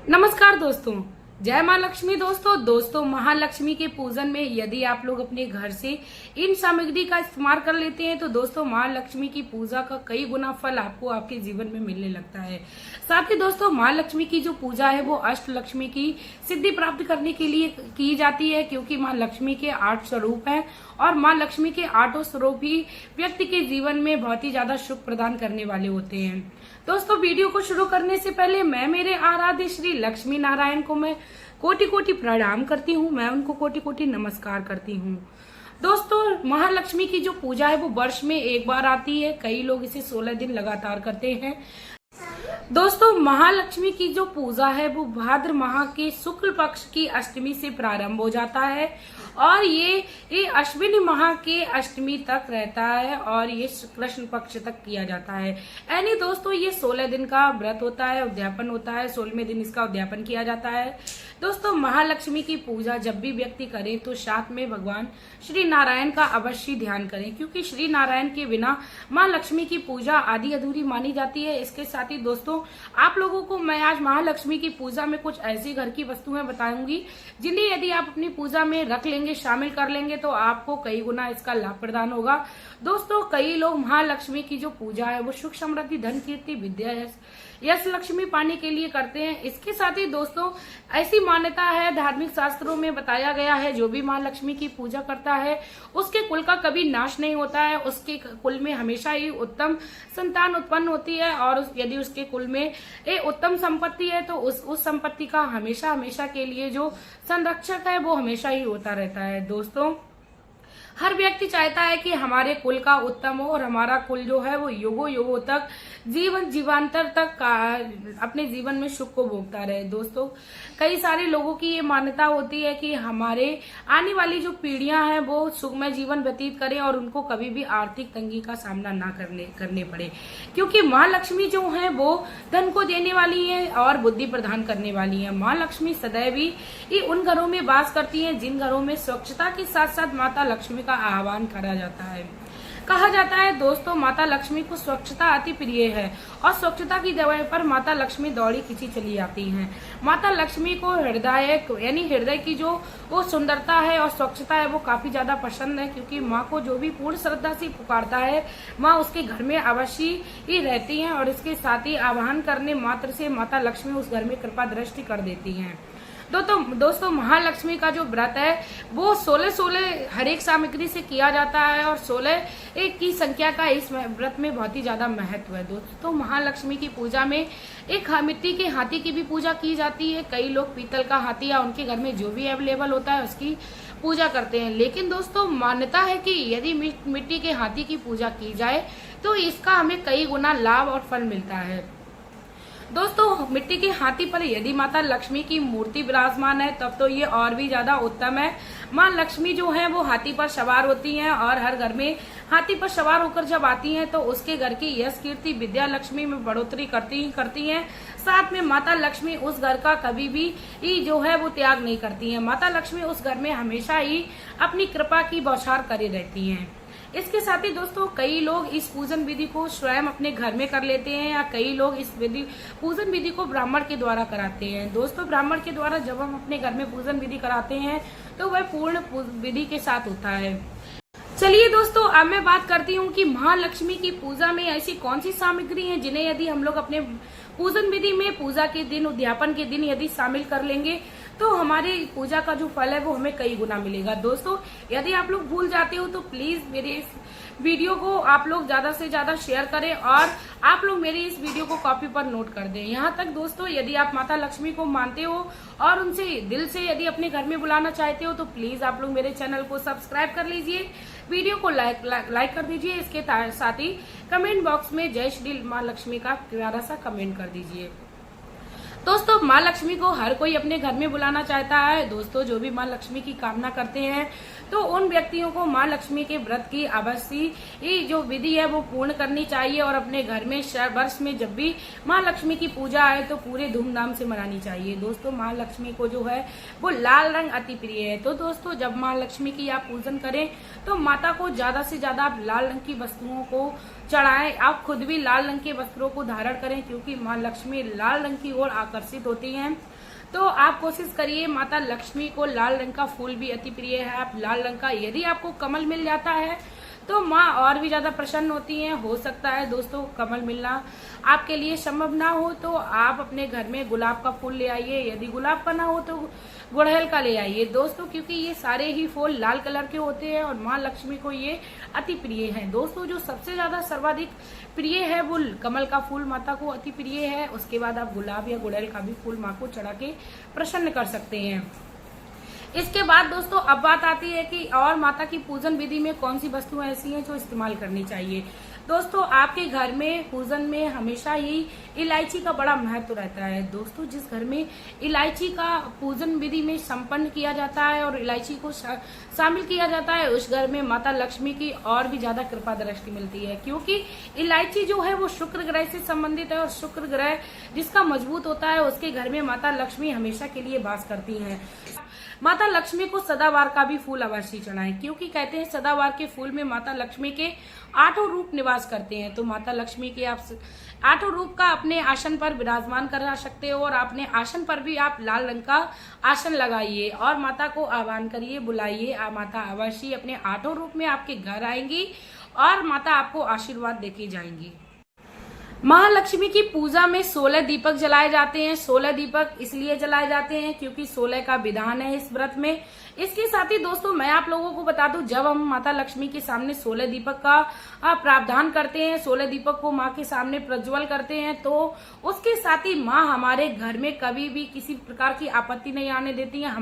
नमस्कार दोस्तों, जय माँ लक्ष्मी। दोस्तों महालक्ष्मी के पूजन में यदि आप लोग अपने घर से इन सामग्री का इस्तेमाल कर लेते हैं तो दोस्तों माँ लक्ष्मी की पूजा का कई गुना फल आपको आपके जीवन में मिलने लगता है। साथ ही दोस्तों माँ लक्ष्मी की जो पूजा है वो अष्ट लक्ष्मी की सिद्धि प्राप्त करने के लिए की जाती है, क्योंकि माँ लक्ष्मी के 8 स्वरूप हैं और माँ लक्ष्मी के 8 स्वरूप ही व्यक्ति के जीवन में बहुत ही ज्यादा सुख प्रदान करने वाले होते हैं। दोस्तों वीडियो को शुरू करने से पहले मैं मेरे आराध्य श्री लक्ष्मी नारायण को मैं कोटि कोटि प्रणाम करती हूँ, मैं उनको कोटि कोटि नमस्कार करती हूँ। दोस्तों महालक्ष्मी की जो पूजा है वो वर्ष में एक बार आती है, कई लोग इसे 16 दिन लगातार करते हैं। दोस्तों महालक्ष्मी की जो पूजा है वो भाद्र माह के शुक्ल पक्ष की अष्टमी से प्रारंभ हो जाता है और ये अश्विनी माह के अष्टमी तक रहता है और ये कृष्ण पक्ष तक किया जाता है। यानी दोस्तों ये 16 दिन का व्रत होता है, उद्यापन होता है, 16वें दिन इसका उद्यापन किया जाता है। दोस्तों महालक्ष्मी की पूजा जब भी व्यक्ति करे तो साथ में भगवान श्री नारायण का अवश्य ध्यान करें, क्योंकि श्री नारायण के बिना माँ लक्ष्मी की पूजा आधी अधूरी मानी जाती है। इसके साथ ही दोस्तों आप लोगों को मैं आज महालक्ष्मी की पूजा में कुछ ऐसी घर की वस्तुएं बताऊंगी जिन्हें यदि आप अपनी पूजा में रख लेंगे, शामिल कर लेंगे तो आपको कई गुना इसका लाभ प्रदान होगा। दोस्तों कई लोग महालक्ष्मी की जो पूजा है वो सुख समृद्धि धन कीर्ति विद्या यश लक्ष्मी पाने के लिए करते हैं। इसके साथ ही दोस्तों ऐसी मान्यता है, धार्मिक शास्त्रों में बताया गया है, जो भी माँ लक्ष्मी की पूजा करता है उसके कुल का कभी नाश नहीं होता है, उसके कुल में हमेशा ही उत्तम संतान उत्पन्न होती है और यदि उसके कुल में एक उत्तम संपत्ति है तो उस संपत्ति का हमेशा हमेशा के लिए जो संरक्षक है वो हमेशा ही होता रहता है। दोस्तों हर व्यक्ति चाहता है कि हमारे कुल का उत्तम हो और हमारा कुल जो है वो युगों युगों तक जीवांतर तक अपने जीवन में सुख को भोगता रहे। दोस्तों कई सारे लोगों की ये मान्यता होती है कि हमारे आने वाली जो पीढ़ियां हैं वो सुखमय जीवन व्यतीत करें और उनको कभी भी आर्थिक तंगी का सामना ना करने पड़े, क्योंकि माँ लक्ष्मी जो है वो धन को देने वाली है और बुद्धि प्रदान करने वाली है। माँ लक्ष्मी सदैव ही उन घरों में वास करती है जिन घरों में स्वच्छता के साथ साथ माता लक्ष्मी का आह्वान करा जाता है। कहा जाता है दोस्तों माता लक्ष्मी को स्वच्छता अति प्रिय है और स्वच्छता की दवाई पर माता लक्ष्मी दौड़ी खींची चली आती हैं। माता लक्ष्मी को हृदय यानी हृदय की जो वो सुंदरता है और स्वच्छता है वो काफी ज्यादा पसंद है, क्योंकि माँ को जो भी पूर्ण श्रद्धा से पुकारता है माँ उसके घर में अवश्य ही रहती है और इसके साथ ही आह्वान करने मात्र से माता लक्ष्मी उस घर में कृपा दृष्टि कर देती है। दोस्तों महालक्ष्मी का जो व्रत है वो 16 हर एक सामग्री से किया जाता है और 16 एक की संख्या का इस व्रत में बहुत ही ज्यादा महत्व है। दोस्तों महालक्ष्मी की पूजा में एक मिट्टी के हाथी की भी पूजा की जाती है। कई लोग पीतल का हाथी या उनके घर में जो भी अवेलेबल होता है उसकी पूजा करते हैं, लेकिन दोस्तों मान्यता है कि यदि मिट्टी के हाथी की पूजा की जाए तो इसका हमें कई गुना लाभ और फल मिलता है। दोस्तों मिट्टी के हाथी पर यदि माता लक्ष्मी की मूर्ति विराजमान है तब तो ये और भी ज्यादा उत्तम है। माँ लक्ष्मी जो है वो हाथी पर सवार होती हैं और हर घर में हाथी पर सवार होकर जब आती हैं तो उसके घर की यश कीर्ति विद्या लक्ष्मी में बढ़ोतरी करती हैं। साथ में माता लक्ष्मी उस घर का कभी भी जो है वो त्याग नहीं करती हैं। माता लक्ष्मी उस घर में हमेशा ही अपनी कृपा की बौछार करे रहती हैं। इसके साथ ही दोस्तों कई लोग इस पूजन विधि को स्वयं अपने घर में कर लेते हैं या कई लोग इस पूजन विधि को ब्राह्मण के द्वारा कराते हैं। दोस्तों ब्राह्मण के द्वारा जब हम अपने घर में पूजन विधि कराते हैं तो वह पूर्ण विधि के साथ होता है। चलिए दोस्तों अब मैं बात करती हूँ कि महालक्ष्मी की पूजा में ऐसी कौन सी सामग्री है जिन्हें यदि हम लोग अपने पूजन विधि में पूजा के दिन उद्यापन के दिन यदि शामिल कर लेंगे तो हमारे पूजा का जो फल है वो हमें कई गुना मिलेगा। दोस्तों यदि आप लोग भूल जाते हो तो प्लीज मेरे इस वीडियो को आप लोग ज्यादा से ज्यादा शेयर करें और आप लोग मेरी इस वीडियो को कॉपी पर नोट कर दें। यहाँ तक दोस्तों यदि आप माता लक्ष्मी को मानते हो और उनसे दिल से यदि अपने घर में बुलाना चाहते हो तो प्लीज आप लोग मेरे चैनल को सब्सक्राइब कर लीजिए, वीडियो को लाइक कर दीजिए। इसके साथ ही कमेंट बॉक्स में जय श्री माँ लक्ष्मी का प्यारा सा कमेंट कर दीजिए। दोस्तों माँ लक्ष्मी को हर कोई अपने घर में बुलाना चाहता है। दोस्तों जो भी माँ लक्ष्मी की कामना करते हैं तो उन व्यक्तियों को माँ लक्ष्मी के व्रत की अवश्य जो विधि है वो पूर्ण करनी चाहिए और अपने घर में वर्ष में जब भी माँ लक्ष्मी की पूजा आए तो पूरे धूमधाम से मनानी चाहिए। दोस्तों माँ लक्ष्मी को जो है वो लाल रंग अति प्रिय है, तो दोस्तों जब माँ लक्ष्मी की आप पूजन करें तो माता को ज्यादा से ज्यादा लाल रंग की वस्तुओं को चढ़ाएं। आप खुद भी लाल रंग के वस्त्रों को धारण करें, क्योंकि माँ लक्ष्मी लाल रंग की ओर आकर्षित होती हैं। तो आप कोशिश करिए, माता लक्ष्मी को लाल रंग का फूल भी अति प्रिय है। आप लाल रंग का यदि आपको कमल मिल जाता है तो माँ और भी ज्यादा प्रसन्न होती हैं। हो सकता है दोस्तों कमल मिलना आपके लिए संभव ना हो तो आप अपने घर में गुलाब का फूल ले आइए। यदि गुलाब का ना हो तो गुड़हल का ले आइए दोस्तों, क्योंकि ये सारे ही फूल लाल कलर के होते हैं और माँ लक्ष्मी को ये अति प्रिय हैं। दोस्तों जो सबसे ज्यादा सर्वाधिक प्रिय है वो कमल का फूल माता को अति प्रिय है। उसके बाद आप गुलाब या गुड़हल का भी फूल माँ को चढ़ा के प्रसन्न कर सकते हैं। इसके बाद दोस्तों अब बात आती है कि और माता की पूजन विधि में कौन सी वस्तुएं ऐसी हैं जो इस्तेमाल करनी चाहिए। दोस्तों आपके घर में पूजन में हमेशा ही इलायची का बड़ा महत्व रहता है। दोस्तों जिस घर में इलायची का पूजन विधि में संपन्न किया जाता है और इलायची को शामिल किया जाता है, उस घर में माता लक्ष्मी की और भी ज्यादा कृपा दृष्टि मिलती है, क्योंकि इलायची जो है वो शुक्र ग्रह से संबंधित है और शुक्र ग्रह जिसका मजबूत होता है उसके घर में माता लक्ष्मी हमेशा के लिए वास करती है। माता लक्ष्मी को सदाबहार का भी फूल अवश्य चढ़ाएं, क्योंकि कहते हैं सदाबहार के फूल में माता लक्ष्मी के 8 रूप निवास करते हैं। तो माता लक्ष्मी के आप 8 रूप का अपने आसन पर विराजमान करा सकते हो और अपने आसन पर भी आप लाल रंग का आसन लगाइए और माता को आह्वान करिए, बुलाइए। माता अवश्य अपने 8 रूप में आपके घर आएंगी और माता आपको आशीर्वाद देके जाएंगी। महालक्ष्मी की पूजा में 16 दीपक जलाए जाते हैं। 16 दीपक इसलिए जलाए जाते हैं क्योंकि 16 का विधान है इस व्रत में। इसके साथ ही दोस्तों मैं आप लोगों को बता दूं, जब हम माता लक्ष्मी के सामने 16 दीपक का प्रावधान करते हैं, 16 दीपक को माँ के सामने प्रज्वल करते हैं, तो उसके साथ ही माँ हमारे घर में कभी भी किसी प्रकार की आपत्ति नहीं आने देती है।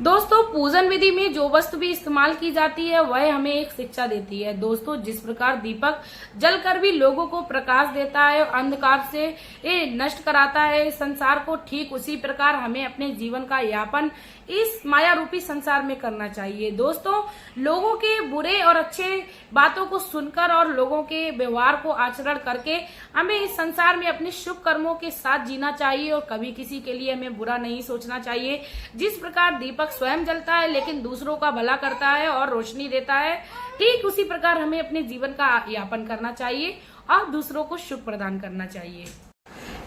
दोस्तों पूजन विधि में जो वस्तु भी इस्तेमाल की जाती है वह हमें एक शिक्षा देती है। दोस्तों जिस प्रकार दीपक जलकर भी लोगों को प्रकाश देता है, अंधकार से नष्ट कराता है संसार को, ठीक उसी प्रकार हमें अपने जीवन का यापन इस माया रूपी संसार में करना चाहिए। दोस्तों लोगों के बुरे और अच्छे बातों को सुनकर और लोगों के व्यवहार को आचरण करके हमें इस संसार में अपने शुभ कर्मों के साथ जीना चाहिए और कभी किसी के लिए हमें बुरा नहीं सोचना चाहिए। जिस प्रकार दीपक स्वयं जलता है लेकिन दूसरों का भला करता है और रोशनी देता है, ठीक उसी प्रकार हमें अपने जीवन का यापन करना चाहिए और दूसरों को सुख प्रदान करना चाहिए।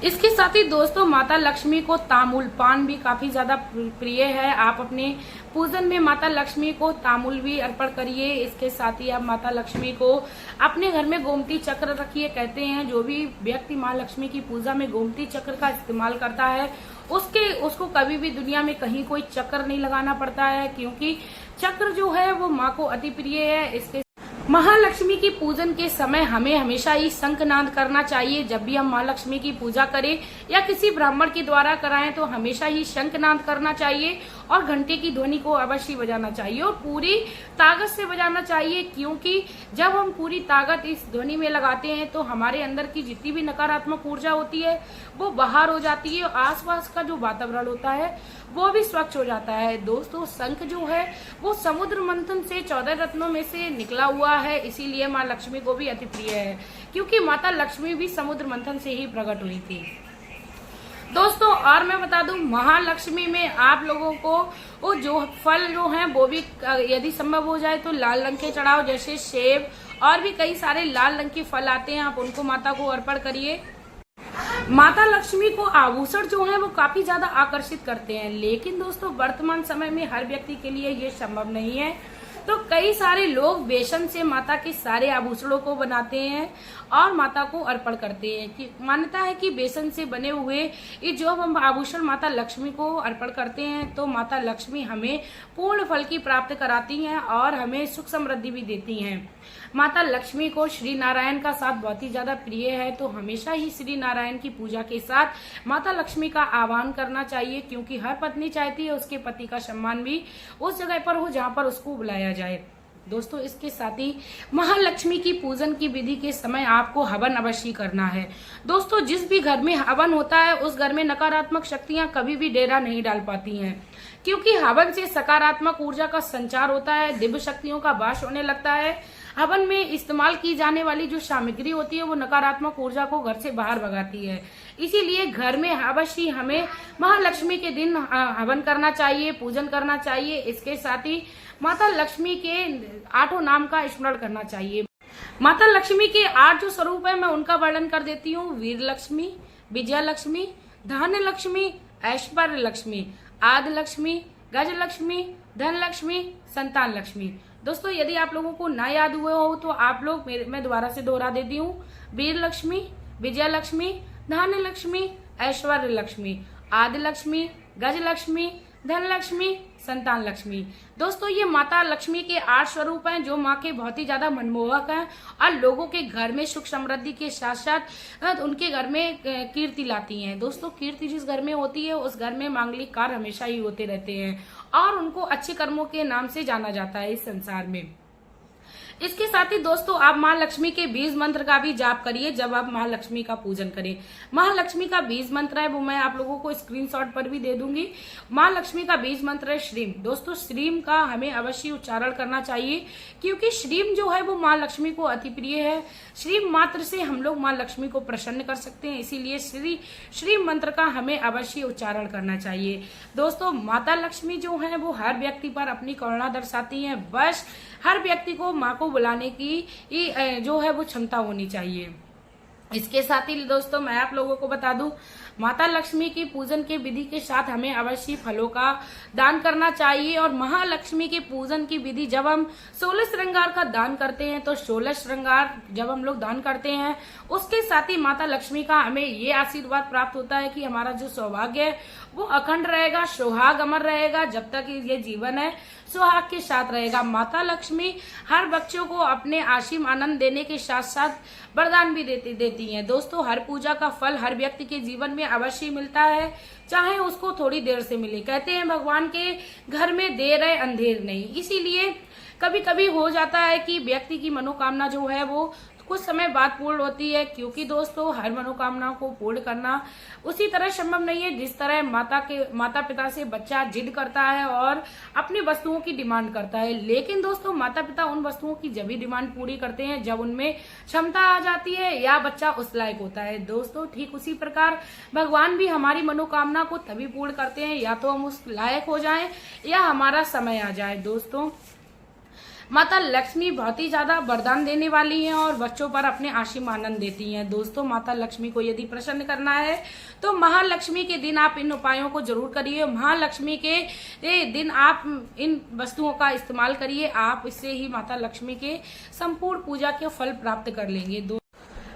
इसके साथ ही दोस्तों माता लक्ष्मी को तांबूल पान भी काफी ज्यादा प्रिय है। आप अपने पूजन में माता लक्ष्मी को तांबूल भी अर्पण करिए। इसके साथ ही आप माता लक्ष्मी को अपने घर में गोमती चक्र रखिए। कहते हैं जो भी व्यक्ति माँ लक्ष्मी की पूजा में गोमती चक्र का इस्तेमाल करता है उसको कभी भी दुनिया में कहीं कोई चक्र नहीं लगाना पड़ता है, क्योंकि चक्र जो है वो माँ को अति प्रिय है। इसके महालक्ष्मी की पूजन के समय हमें हमेशा ही शंखनाद करना चाहिए। जब भी हम माँ लक्ष्मी की पूजा करें या किसी ब्राह्मण के द्वारा कराएं तो हमेशा ही शंखनाद करना चाहिए और घंटे की ध्वनि को अवश्य बजाना चाहिए और पूरी ताकत से बजाना चाहिए, क्योंकि जब हम पूरी ताकत इस ध्वनि में लगाते हैं तो हमारे अंदर की जितनी भी नकारात्मक ऊर्जा होती है वो बाहर हो जाती है और आसपास का जो वातावरण होता है वो भी स्वच्छ हो जाता है। दोस्तों शंख जो है वो समुद्र मंथन से 14 रत्नों में से निकला हुआ है, इसीलिए माँ लक्ष्मी को भी अति प्रिय है, क्योंकि माता लक्ष्मी भी समुद्र मंथन से ही प्रकट हुई थी। दोस्तों और मैं बता दूं महालक्ष्मी में आप लोगों को वो जो फल जो हैं वो भी यदि संभव हो जाए तो लाल रंग के चढ़ाओ, जैसे सेब और भी कई सारे लाल रंग के फल आते हैं, आप उनको माता को अर्पण करिए। माता लक्ष्मी को आभूषण जो है वो काफी ज्यादा आकर्षित करते हैं, लेकिन दोस्तों वर्तमान समय में हर व्यक्ति के लिए ये संभव नहीं है। तो कई सारे लोग बेसन से माता के सारे आभूषणों को बनाते हैं और माता को अर्पण करते हैं। कि मान्यता है कि बेसन से बने हुए ये जो हम आभूषण माता लक्ष्मी को अर्पण करते हैं तो माता लक्ष्मी हमें पूर्ण फल की प्राप्त कराती हैं और हमें सुख समृद्धि भी देती हैं। माता लक्ष्मी को श्री नारायण का साथ बहुत ही ज्यादा प्रिय है, तो हमेशा ही श्री नारायण की पूजा के साथ माता लक्ष्मी का आह्वान करना चाहिए, क्योंकि हर पत्नी चाहती है उसके पति का सम्मान भी उस जगह पर हो जहाँ पर उसको बुलाया जाए। दोस्तों इसके साथ ही महालक्ष्मी की पूजन की विधि के समय आपको हवन अवश्य करना है। दोस्तों जिस भी घर में हवन होता है उस घर में नकारात्मक शक्तियां कभी भी डेरा नहीं डाल पाती हैं, क्योंकि हवन से सकारात्मक ऊर्जा का संचार होता है, दिव्य शक्तियों का वास होने लगता है। हवन में इस्तेमाल की जाने वाली जो सामग्री होती है वो नकारात्मक ऊर्जा को घर से बाहर भगाती है, इसीलिए घर में अवश्य हमें महालक्ष्मी के दिन हवन करना चाहिए, पूजन करना चाहिए। इसके साथ ही माता लक्ष्मी के 8 नाम का स्मरण करना चाहिए। माता लक्ष्मी के 8 जो स्वरूप है मैं उनका वर्णन कर देती हूँ। वीर लक्ष्मी, विजय लक्ष्मी, धान्य लक्ष्मी, ऐश्वर्य लक्ष्मी, आदि लक्ष्मी, गज लक्ष्मी, धन लक्ष्मी, संतान लक्ष्मी। दोस्तों यदि आप लोगों को ना याद हुए हो तो आप लोग मैं दोबारा से दोहरा देती हूँ। वीर लक्ष्मी, विजय लक्ष्मी, धान्य लक्ष्मी, ऐश्वर्य लक्ष्मी, आदि लक्ष्मी, गज लक्ष्मी, धन लक्ष्मी, संतान लक्ष्मी। दोस्तों ये माता लक्ष्मी के 8 स्वरूप हैं जो माँ के बहुत ही ज्यादा मनमोहक हैं और लोगों के घर में सुख समृद्धि के साथ साथ उनके घर में कीर्ति लाती हैं। दोस्तों कीर्ति जिस घर में होती है उस घर में मांगलिक कार्य हमेशा ही होते रहते हैं और उनको अच्छे कर्मों के नाम से जाना जाता है इस संसार में। इसके साथ ही दोस्तों आप माँ लक्ष्मी के बीज मंत्र का भी जाप करिए जब आप माँ लक्ष्मी का पूजन करें। माँ लक्ष्मी का बीज मंत्र है वो मैं आप लोगों को स्क्रीनशॉट पर भी दे दूंगी। माँ लक्ष्मी का बीज मंत्र है श्रीम। दोस्तों श्रीम का हमें अवश्य उच्चारण करना चाहिए क्योंकि श्रीम जो है वो माँ लक्ष्मी को अति प्रिय है। श्रीम मात्र से हम लोग माँ लक्ष्मी को प्रसन्न कर सकते हैं, इसीलिए श्रीम मंत्र का हमें अवश्य उच्चारण करना चाहिए। दोस्तों माता लक्ष्मी जो है वो हर व्यक्ति पर अपनी करुणा दर्शाती है, बस हर व्यक्ति को माँ को बुलाने की जो है वो क्षमता होनी चाहिए। इसके साथ ही दोस्तों मैं आप लोगों को बता दूं माता लक्ष्मी की पूजन के विधि के साथ हमें अवश्य फलों का दान करना चाहिए और महालक्ष्मी के पूजन की विधि जब हम 16 श्रृंगार का दान करते हैं तो 16 श्रृंगार जब हम लोग दान करते हैं उसके साथ ही माता लक्ष्मी का हमें ये आशीर्वाद प्राप्त होता है कि हमारा जो सौभाग्य है वो अखंड रहेगा, सुहाग अमर रहेगा, जब तक ये जीवन है सुहाग के साथ रहेगा। माता लक्ष्मी हर बच्चों को अपने आशीम आनंद देने के साथ साथ वरदान भी देती हैं। दोस्तों हर पूजा का फल हर व्यक्ति के जीवन में अवश्य मिलता है, चाहे उसको थोड़ी देर से मिले। कहते हैं भगवान के घर में देर है अंधेर नहीं, इसीलिए कभी कभी हो जाता है कि व्यक्ति की मनोकामना जो है वो कुछ समय बाद पूर्ण होती है, क्योंकि दोस्तों हर मनोकामना को पूर्ण करना उसी तरह संभव नहीं है जिस तरह माता पिता से बच्चा जिद करता है और अपनी वस्तुओं की डिमांड करता है। लेकिन दोस्तों माता पिता उन वस्तुओं की जब भी डिमांड पूरी करते हैं जब उनमें क्षमता आ जाती है या बच्चा उस लायक होता है। दोस्तों ठीक उसी प्रकार भगवान भी हमारी मनोकामना को तभी पूर्ण करते हैं या तो हम उस लायक हो जाएं या हमारा समय आ जाए। दोस्तों माता लक्ष्मी बहुत ही ज्यादा वरदान देने वाली हैं और बच्चों पर अपने आशीम आनंद देती हैं। दोस्तों माता लक्ष्मी को यदि प्रसन्न करना है तो महालक्ष्मी के दिन आप इन उपायों को जरूर करिए। महालक्ष्मी के दिन आप इन वस्तुओं का इस्तेमाल करिए, आप इससे ही माता लक्ष्मी के संपूर्ण पूजा के फल प्राप्त कर लेंगे।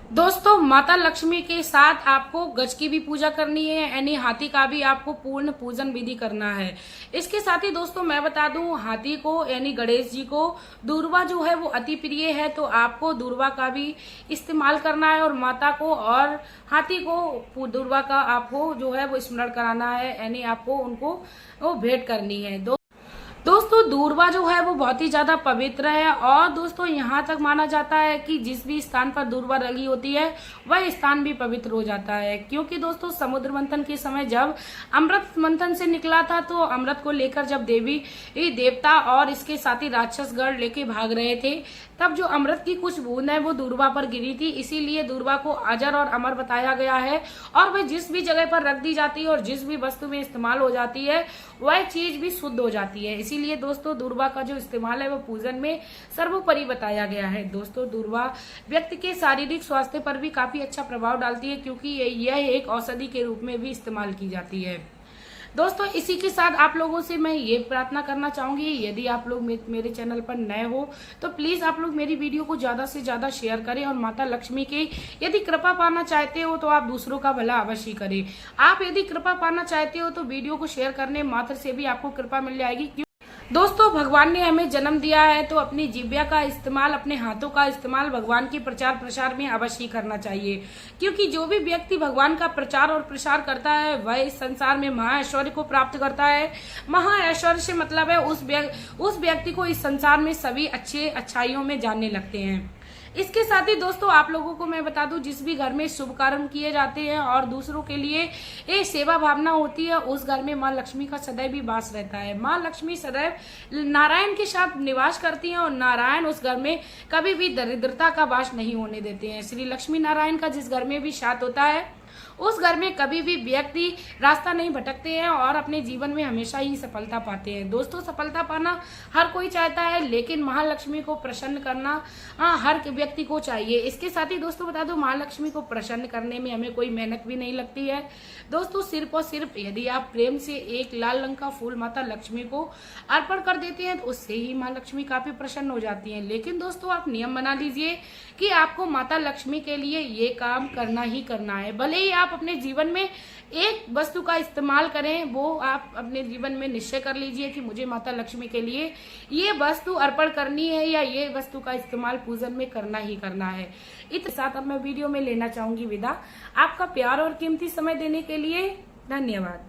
दोस्तों माता लक्ष्मी के साथ आपको गज की भी पूजा करनी है, यानी हाथी का भी आपको पूर्ण पूजन विधि करना है। इसके साथ ही दोस्तों मैं बता दूं हाथी को यानी गणेश जी को दूर्वा जो है वो अति प्रिय है, तो आपको दूर्वा का भी इस्तेमाल करना है और माता को और हाथी को दूर्वा का आपको जो है वो स्मरण कराना है, यानी आपको उनको वो भेंट करनी है। दोस्तों दूर्वा जो है वो बहुत ही ज्यादा पवित्र है और दोस्तों यहाँ तक माना जाता है कि जिस भी स्थान पर दूर्वा लगी होती है वह स्थान भी पवित्र हो जाता है, क्योंकि दोस्तों समुद्र मंथन के समय जब अमृत मंथन से निकला था तो अमृत को लेकर जब देवी देवता और इसके साथ ही राक्षसगढ़ लेके भाग रहे थे तब जो अमृत की कुछ बूंद है वो दूर्वा पर गिरी थी, इसीलिए दूर्वा को अजर और अमर बताया गया है और वह जिस भी जगह पर रख दी जाती है और जिस भी वस्तु में इस्तेमाल हो जाती है वह चीज भी शुद्ध हो जाती है। इसीलिए दोस्तों दूर्वा का जो इस्तेमाल है वो पूजन में सर्वोपरि बताया गया है। दोस्तों दूर्वा व्यक्ति के शारीरिक स्वास्थ्य पर भी काफी अच्छा प्रभाव डालती है, क्योंकि यह एक औषधि के रूप में भी इस्तेमाल की जाती है। दोस्तों इसी के साथ आप लोगों से मैं ये प्रार्थना करना चाहूंगी, यदि आप लोग मेरे चैनल पर नए हो तो प्लीज आप लोग मेरी वीडियो को ज्यादा से ज्यादा शेयर करें और माता लक्ष्मी के यदि कृपा पाना चाहते हो तो आप दूसरों का भला अवश्य करें। आप यदि कृपा पाना चाहते हो तो वीडियो को शेयर करने मात्र से भी आपको कृपा मिल जाएगी। दोस्तों भगवान ने हमें जन्म दिया है तो अपनी जीव्या का इस्तेमाल, अपने हाथों का इस्तेमाल भगवान के प्रचार प्रसार में अवश्य करना चाहिए, क्योंकि जो भी व्यक्ति भगवान का प्रचार और प्रसार करता है वह इस संसार में महाऐश्वर्य को प्राप्त करता है। महाऐश्वर्य से मतलब है उस व्यक्ति को इस संसार में सभी अच्छाइयों में जानने लगते हैं। इसके साथ ही दोस्तों आप लोगों को मैं बता दूं जिस भी घर में शुभ कर्म किए जाते हैं और दूसरों के लिए एक सेवा भावना होती है उस घर में माँ लक्ष्मी का सदैव भी वास रहता है। माँ लक्ष्मी सदैव नारायण के साथ निवास करती हैं और नारायण उस घर में कभी भी दरिद्रता का वास नहीं होने देते हैं। श्री लक्ष्मी नारायण का जिस घर में भी साथ होता है उस घर में कभी भी व्यक्ति रास्ता नहीं भटकते हैं और अपने जीवन में हमेशा ही सफलता पाते हैं। दोस्तों, सफलता पाना हर कोई चाहता है, लेकिन महालक्ष्मी को प्रसन्न करना हर व्यक्ति को चाहिए। इसके साथ ही दोस्तों बता दो, महालक्ष्मी को प्रसन्न करने में हमें कोई मेहनत भी नहीं लगती है। दोस्तों, सिर्फ और सिर्फ यदि आप प्रेम से एक लाल रंग का फूल माता लक्ष्मी को अर्पण कर देते हैं तो उससे ही माँ लक्ष्मी काफी प्रसन्न हो जाती हैं। लेकिन दोस्तों, आप नियम बना लीजिए कि आपको माता लक्ष्मी के लिए ये काम करना ही करना है। भले ही आप अपने जीवन में एक वस्तु का इस्तेमाल करें, वो आप अपने जीवन में निश्चय कर लीजिए कि मुझे माता लक्ष्मी के लिए ये वस्तु अर्पण करनी है या ये वस्तु का इस्तेमाल पूजन में करना ही करना है। इसके साथ अब मैं वीडियो में लेना चाहूंगी विदा। आपका प्यार और कीमती समय देने के लिए धन्यवाद।